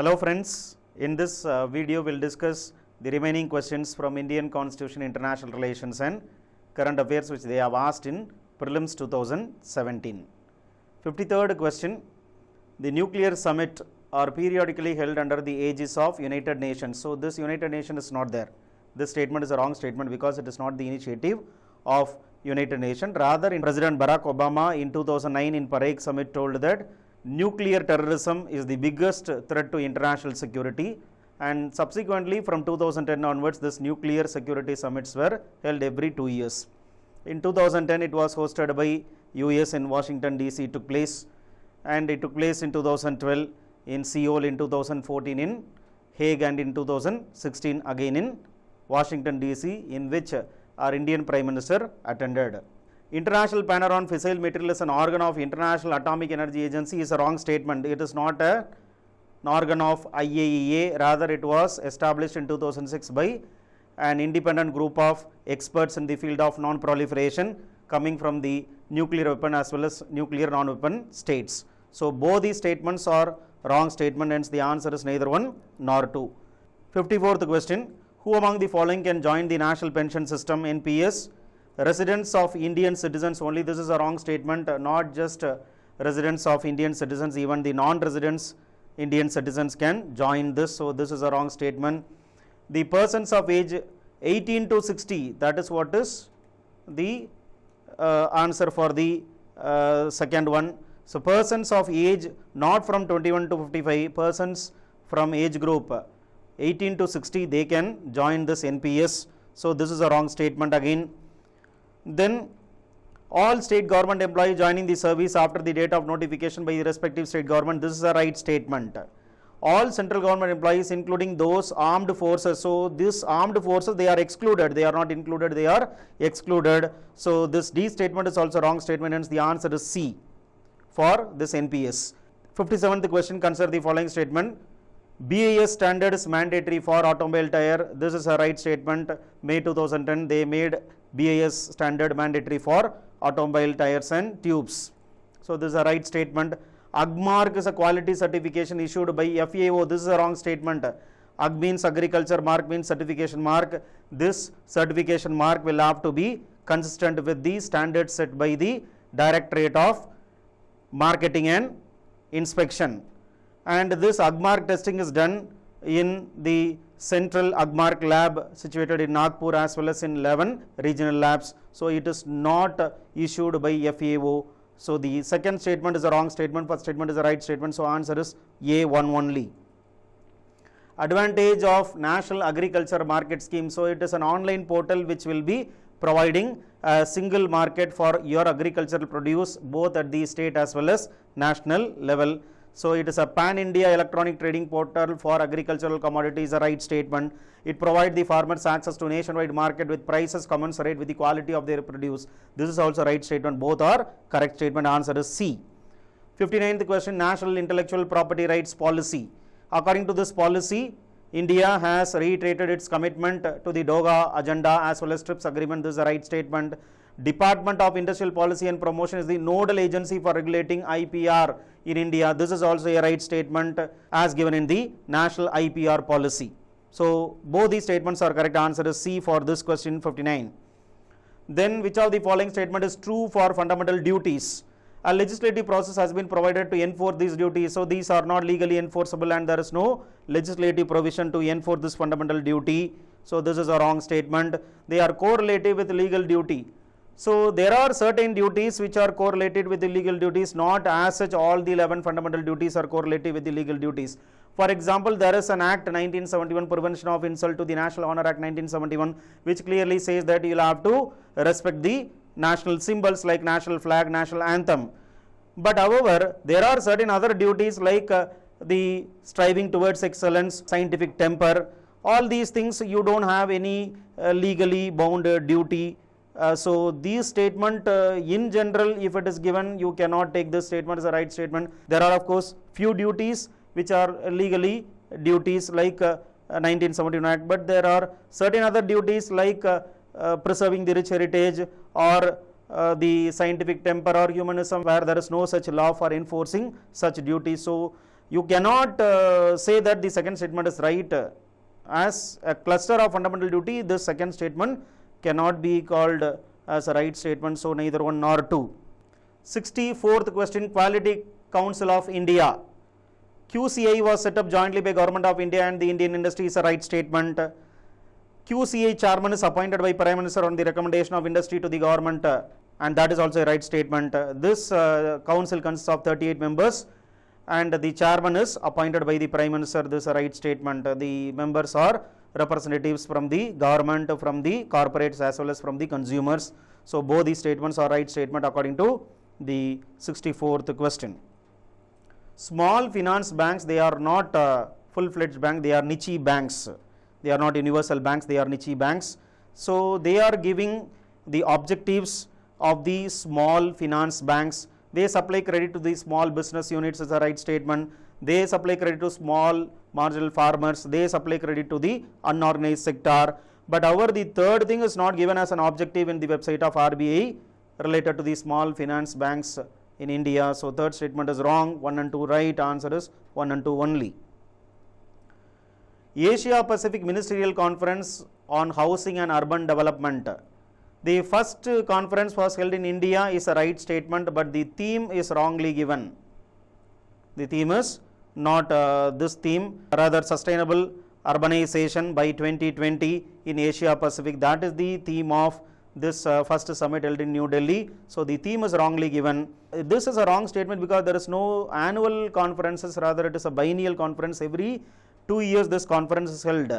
Hello friends, in this video we will discuss the remaining questions from Indian Constitution, International Relations and Current Affairs which they have asked in Prelims 2017. 53rd question, the nuclear summit are periodically held under the aegis of United Nations. So this United Nations is not there. This statement is a wrong statement because it is not the initiative of United Nations. Rather, President Barack Obama in 2009 in Prague summit told that nuclear terrorism is the biggest threat to international security, and subsequently from 2010 onwards this nuclear security summits were held every 2 years. In 2010 it was hosted by US in Washington DC, took place, and it took place in 2012 in Seoul, in 2014 in Hague, and in 2016 again in Washington DC, in which our Indian Prime Minister attended. International Panel on Fissile Material is an organ of International Atomic Energy Agency is a wrong statement. It is not an organ of IAEA, rather it was established in 2006 by an independent group of experts in the field of non-proliferation coming from the nuclear weapon as well as nuclear non-weapon states. So both these statements are wrong statement, hence the answer is neither one nor two. 54th question, who among the following can join the National Pension System NPS? Residents of Indian citizens only. This is a wrong statement, not just residents of Indian citizens, even the non-residents Indian citizens can join this. So this is a wrong statement. The persons of age 18 to 60, that is what is the answer for the second one. So persons of age not from 21 to 55, persons from age group 18 to 60, they can join this NPS. So this is a wrong statement again. Then all state government employees joining the service after the date of notification by the respective state government, this is a right statement. All central government employees including those armed forces, so this armed forces they are excluded, they are not included, they are excluded. So this D statement is also wrong statement, hence the answer is C for this NPS. 57th question, consider the following statement. BIS standard is mandatory for automobile tire. This is a right statement. May 2010 they made BIS standard mandatory for automobile tires and tubes. So this is a right statement. AG mark is a quality certification issued by FAO. This is a wrong statement. AG means agriculture, mark means certification mark. This certification mark will have to be consistent with the standards set by the Directorate of Marketing and Inspection. And this AG mark testing is done in the central AG mark lab situated in Nagpur as well as in 11 regional labs. So it is not issued by FAO. So the second statement is a wrong statement, first statement is a right statement. So answer is A1 only. Advantage of National Agriculture Market Scheme. So it is an online portal which will be providing a single market for your agricultural produce both at the state as well as national level. So it is a pan-India electronic trading portal for agricultural commodities, a right statement. It provides the farmers access to nationwide market with prices commensurate with the quality of their produce. This is also right statement. Both are correct statement. Answer is C. 59th question, National Intellectual Property Rights Policy. According to this policy, India has reiterated its commitment to the Doha Agenda as well as TRIPS agreement. This is a right statement. Department of Industrial Policy and Promotion is the nodal agency for regulating IPR in India. This is also a right statement as given in the National IPR Policy. So both these statements are correct. Answer is C for this question 59. Then which of the following statement is true for fundamental duties? A legislative process has been provided to enforce these duties. So these are not legally enforceable and there is no legislative provision to enforce this fundamental duty. So this is a wrong statement. They are correlative with legal duty. So there are certain duties which are correlated with the legal duties, not as such all the 11 fundamental duties are correlated with the legal duties. For example, there is an Act 1971, Prevention of Insult to the National Honor Act 1971, which clearly says that you will have to respect the national symbols like national flag, national anthem. But however, there are certain other duties like the striving towards excellence, scientific temper, all these things you don't have any legally bound duty. So these statement in general, if it is given, you cannot take this statement as a right statement. There are of course few duties which are legally duties like 1971 Act, but there are certain other duties like preserving the rich heritage or the scientific temper or humanism where there is no such law for enforcing such duties. So You cannot say that the second statement is right. As a cluster of fundamental duty, this second statement cannot be called as a right statement, so neither one nor two. 64th question, Quality Council of India. QCI was set up jointly by Government of India and the Indian industry is a right statement. QCI chairman is appointed by Prime Minister on the recommendation of industry to the government, and that is also a right statement. This council consists of 38 members and the chairman is appointed by the Prime Minister. This is a right statement. The members are representatives from the government, from the corporates as well as from the consumers. So both these statements are right statement according to the 64th question. Small finance banks, they are not full-fledged banks, they are niche banks. They are not universal banks, they are niche banks. So they are giving the objectives of the small finance banks. They supply credit to the small business units as a right statement. They supply credit to small marginal farmers. They supply credit to the unorganized sector. But however, the third thing is not given as an objective in the website of RBI related to the small finance banks in India. So third statement is wrong. 1 and 2 right. Answer is 1 and 2 only. Asia Pacific Ministerial Conference on Housing and Urban Development. The first conference was held in India is a right statement, but the theme is wrongly given. The theme is not this theme, rather sustainable urbanization by 2020 in Asia Pacific. That is the theme of this first summit held in New Delhi. So the theme is wrongly given. This is a wrong statement because there is no annual conferences, rather it is a biennial conference. Every 2 years this conference is held.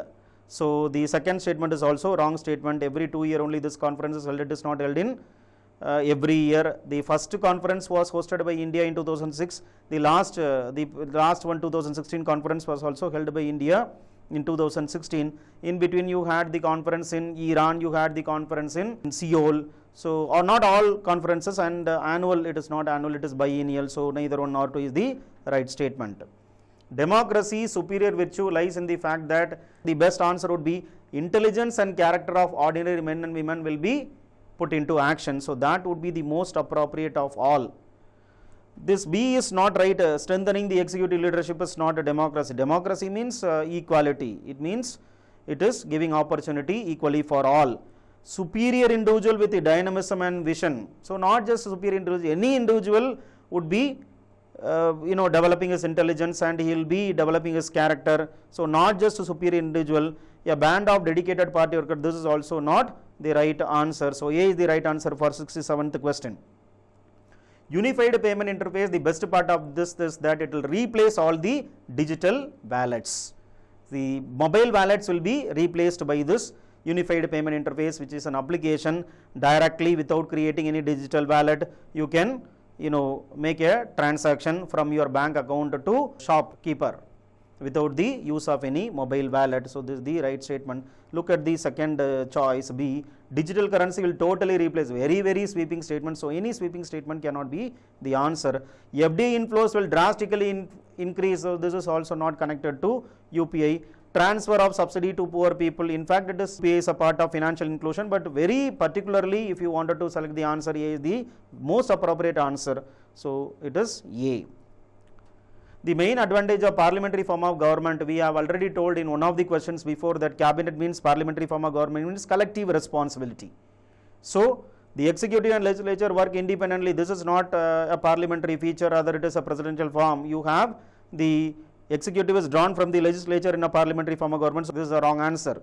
So the second statement is also wrong statement. Every 2 years only this conference is held. It is not held in every year. The first conference was hosted by India in 2006. The last one 2016 conference was also held by India in 2016. In between you had the conference in Iran, you had the conference in Seoul. So or not all conferences, and annual, it is not annual, it is biennial. So neither one nor two is the right statement. Democracy's superior virtue lies in the fact that the best answer would be intelligence and character of ordinary men and women will be put into action. So that would be the most appropriate of all. This B is not right. Strengthening the executive leadership is not a democracy. Democracy means equality. It means it is giving opportunity equally for all. Superior individual with the dynamism and vision. So not just superior individual, any individual would be developing his intelligence and he will be developing his character. So not just a superior individual, a band of dedicated party workers. This is also not the right answer. So A is the right answer for 67th question. Unified payment interface, the best part of this is that it will replace all the digital wallets. The mobile wallets will be replaced by this unified payment interface, which is an application directly without creating any digital wallet. You can make a transaction from your bank account to shopkeeper without the use of any mobile wallet. So this is the right statement. Look at the second choice B. Digital currency will totally replace. Very, very sweeping statement. So any sweeping statement cannot be the answer. FDI inflows will drastically increase. So this is also not connected to UPI. Transfer of subsidy to poor people. In fact, it is a part of financial inclusion, but very particularly if you wanted to select the answer, A is the most appropriate answer. So it is A. The main advantage of parliamentary form of government, we have already told in one of the questions before that cabinet means parliamentary form of government means collective responsibility. So the executive and legislature work independently. This is not a parliamentary feature, rather it is a presidential form. You have the executive is drawn from the legislature in a parliamentary form of government. So this is a wrong answer.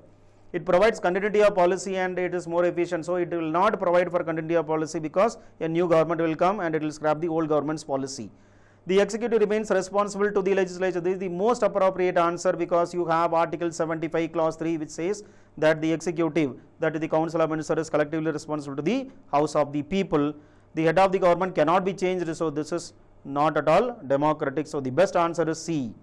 It provides continuity of policy and it is more efficient. So it will not provide for continuity of policy because a new government will come and it will scrap the old government's policy. The executive remains responsible to the legislature. This is the most appropriate answer because you have Article 75 Clause 3 which says that the executive, that is the Council of Ministers, is collectively responsible to the House of the people. The head of the government cannot be changed. So this is not at all democratic. So the best answer is C.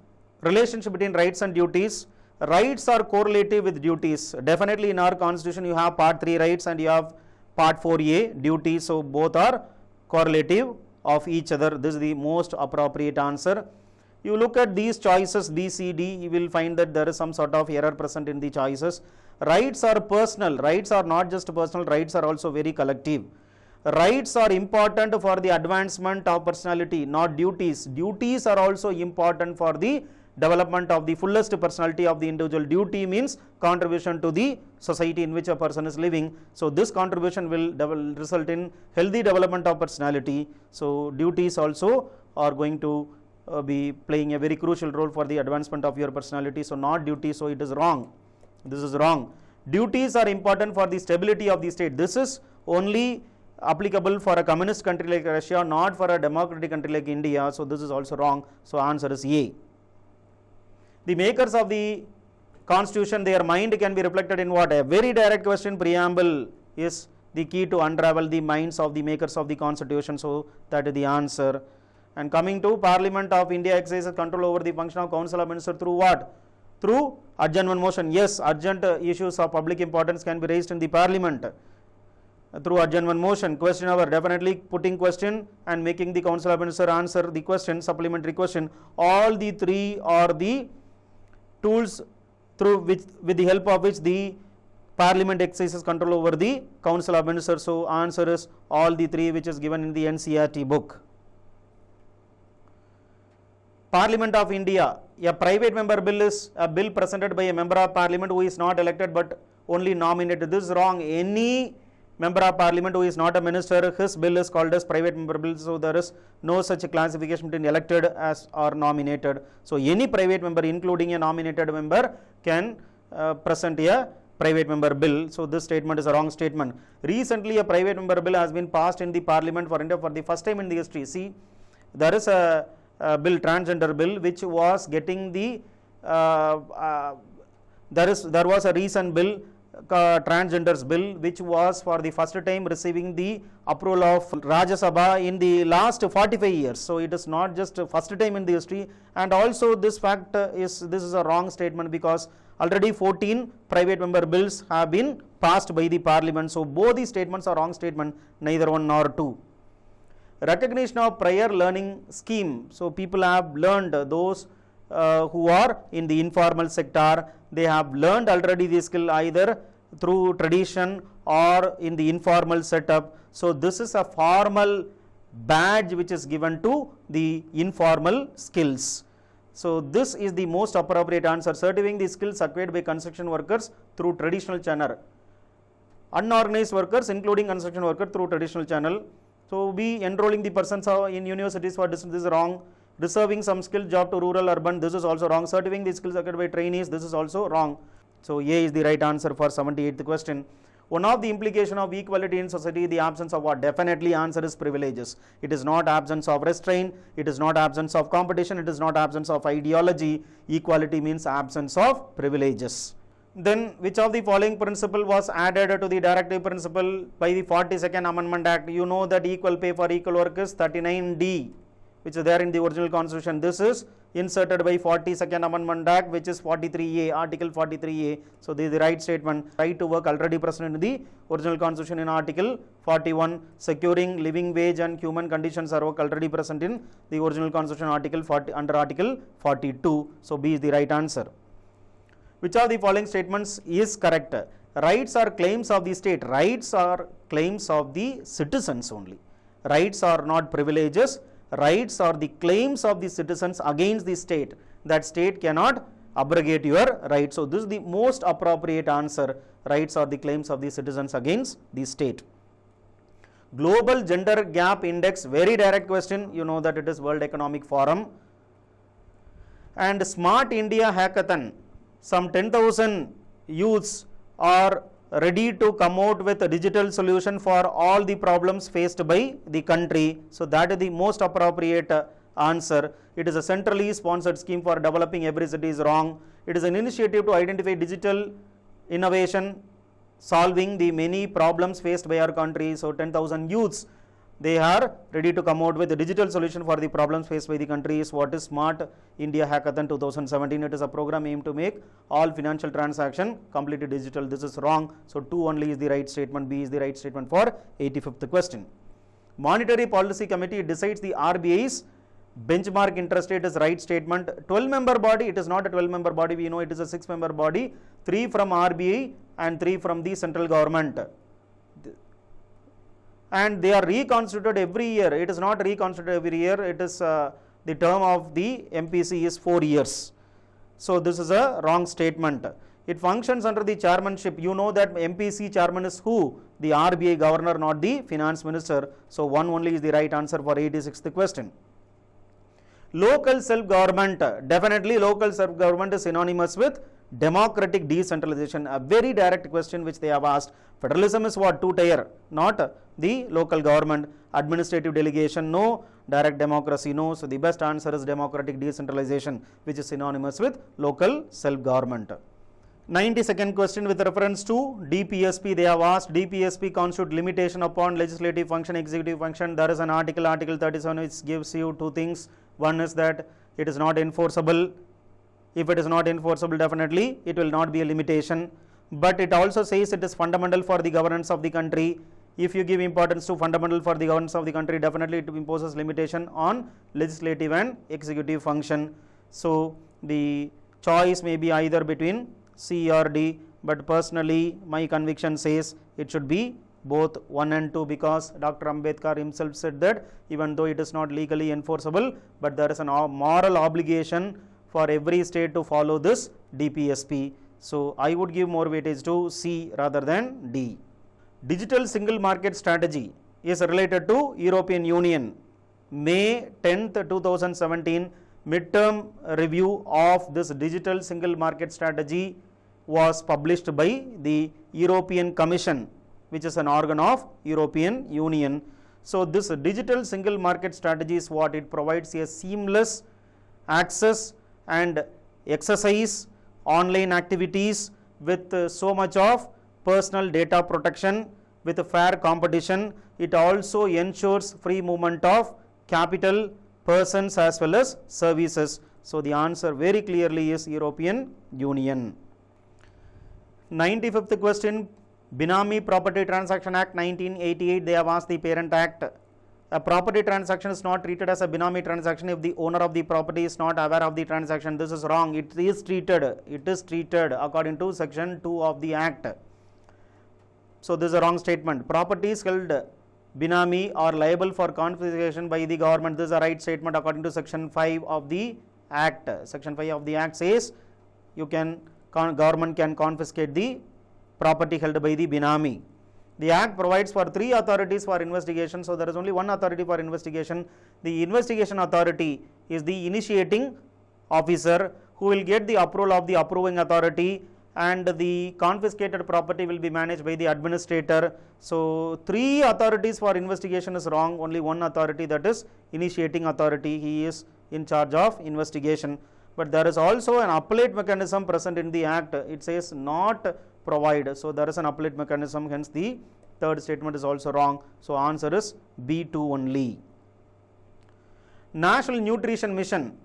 Relationship between rights and duties. Rights are correlative with duties. Definitely in our constitution you have part 3 rights and you have part 4A duties. So both are correlative of each other. This is the most appropriate answer. You look at these choices B, C, D, you will find that there is some sort of error present in the choices. Rights are personal. Rights are not just personal, rights are also very collective. Rights are important for the advancement of personality, not duties. Duties are also important for the development of the fullest personality of the individual. Duty means contribution to the society in which a person is living. So this contribution will result in healthy development of personality. So duties also are going to be playing a very crucial role for the advancement of your personality. So not duty, so it is wrong. This is wrong. Duties are important for the stability of the state. This is only applicable for a communist country like Russia, not for a democratic country like India. So this is also wrong. So answer is A. The makers of the constitution, their mind can be reflected in what? A very direct question. Preamble is the key to unravel the minds of the makers of the constitution. So that is the answer. And coming to Parliament of India exercises control over the function of council of ministers through what? Through adjournment motion. Yes, urgent issues of public importance can be raised in the Parliament through adjournment motion. Question hour, definitely putting question and making the council of ministers answer the question, supplementary question. All the three are the tools through which, with the help of which the Parliament exercises control over the council of ministers. So answer is all the three, which is given in the NCERT book. Parliament of India, a private member bill is a bill presented by a member of Parliament who is not elected but only nominated. This is wrong. Any member of Parliament who is not a minister, his bill is called as private member bill. So there is no such classification between elected as or nominated. So any private member, including a nominated member, can present a private member bill. So this statement is a wrong statement. Recently a private member bill has been passed in the Parliament for India for the first time in the history. See, there is a bill, transgender bill, which was getting the there was a recent bill, transgenders bill, which was for the first time receiving the approval of Rajya Sabha in the last 45 years. So it is not just first time in the history. And also this fact is, this is a wrong statement, because already 14 private member bills have been passed by the Parliament. So both these statements are wrong statement, neither one nor two. Recognition of prior learning scheme. So people have learned, those who are in the informal sector, they have learned already the skill either through tradition or in the informal setup. So this is a formal badge which is given to the informal skills. So this is the most appropriate answer. Certifying the skills acquired by construction workers through traditional channel. Unorganized workers, including construction workers, through traditional channel. So be enrolling the persons in universities for distance, this is wrong. Reserving some skill job to rural urban, this is also wrong. Certifying the skills acquired by trainees, this is also wrong. So A is the right answer for 78th question. One of the implication of equality in society, the absence of what? Definitely answer is privileges. It is not absence of restraint, it is not absence of competition, it is not absence of ideology. Equality means absence of privileges. Then which of the following principle was added to the directive principle by the 42nd Amendment Act? You know that equal pay for equal work is 39D, which is there in the original constitution. This is inserted by 42nd Amendment Act, which is 43A, Article 43A. So this is the right statement. Right to work already present in the original constitution in Article 41. Securing living wage and human conditions are work already present in the original constitution Article 40 under Article 42. So B is the right answer. Which of the following statements is correct? Rights are claims of the state. Rights are claims of the citizens only. Rights are not privileges. Rights are the claims of the citizens against the state. That state cannot abrogate your rights. So this is the most appropriate answer. Rights are the claims of the citizens against the state. Global Gender Gap Index, very direct question. You know that it is World Economic Forum. And Smart India Hackathon. Some 10,000 youths are ready to come out with a digital solution for all the problems faced by the country. So that is the most appropriate answer. It is a centrally sponsored scheme for developing every city is wrong. It is an initiative to identify digital innovation solving the many problems faced by our country. So 10,000 youths, they are ready to come out with a digital solution for the problems faced by the country. Is what is Smart India Hackathon 2017. It is a program aimed to make all financial transaction completely digital. This is wrong. So 2 only is the right statement. B is the right statement for 85th question. Monetary Policy Committee decides the RBI's benchmark interest rate is right statement. 12-member body, it is not a 12-member body. We know it is a 6-member body. 3 from RBI and 3 from the central government. and they are reconstituted every year. It is not reconstituted every year, it is the term of the MPC is 4 years. So this is a wrong statement. It functions under the chairmanship. You know that MPC chairman is who? The RBI governor, not the finance minister. So 1 only is the right answer for 86th question. Local self-government. Definitely local self-government is synonymous with democratic decentralization. A very direct question which they have asked. Federalism is what? 2-tier, not the local government. Administrative delegation, no. Direct democracy, no. So the best answer is democratic decentralization, which is synonymous with local self-government. 92nd question with reference to DPSP. They have asked DPSP constitute limitation upon legislative function, executive function. There is an article 37, which gives you 2 things. One is that it is not enforceable. If it is not enforceable, definitely it will not be a limitation. But it also says it is fundamental for the governance of the country. If you give importance to fundamental for the governance of the country, definitely it imposes limitation on legislative and executive function. So the choice may be either between C or D, but personally my conviction says it should be both 1 and 2, because Dr. Ambedkar himself said that even though it is not legally enforceable, but there is a moral obligation for every state to follow this DPSP. So I would give more weightage to C rather than D. Digital single market strategy is related to European Union. May 10th, 2017, midterm review of this digital single market strategy was published by the European Commission, which is an organ of European Union. So this digital single market strategy is what? It provides a seamless access and exercise online activities with so much of personal data protection with a fair competition. It also ensures free movement of capital, persons as well as services. So the answer very clearly is European Union. 95th question, Benami Property Transaction Act 1988, they have asked the Parent Act. A property transaction is not treated as a Benami transaction if the owner of the property is not aware of the transaction. This is wrong. It is treated according to section 2 of the Act. So this is a wrong statement. Properties held Benami are liable for confiscation by the government. This is a right statement according to section 5 of the Act. Section 5 of the Act says government can confiscate the property held by the Benami. The Act provides for 3 authorities for investigation. So there is only 1 authority for investigation. The investigation authority is the initiating officer who will get the approval of the approving authority, and the confiscated property will be managed by the administrator. So 3 authorities for investigation is wrong. Only 1 authority, that is initiating authority. He is in charge of investigation. But there is also an appellate mechanism present in the Act. It says not provide. So there is an appellate mechanism, hence the 3rd statement is also wrong. So answer is B2 only. National Nutrition Mission.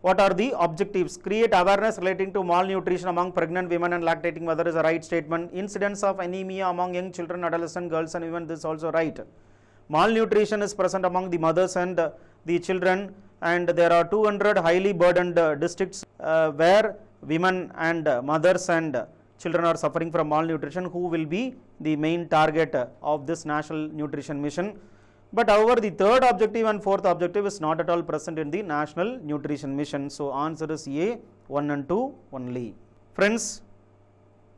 What are the objectives? Create awareness relating to malnutrition among pregnant women and lactating mother is a right statement. Incidence of anemia among young children, adolescent girls and women, this is also right. Malnutrition is present among the mothers and the children, and there are 200 highly burdened districts where women and mothers and children are suffering from malnutrition, who will be the main target of this National Nutrition Mission. But however, the 3rd objective and 4th objective is not at all present in the National Nutrition Mission. So answer is A, 1 and 2 only. Friends,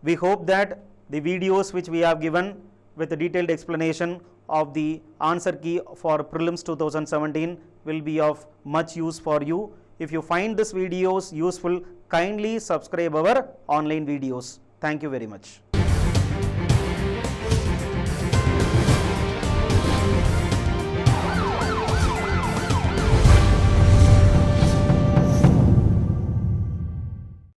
we hope that the videos which we have given with a detailed explanation of the answer key for Prelims 2017 will be of much use for you. If you find this videos useful, kindly subscribe our online videos. Thank you very much.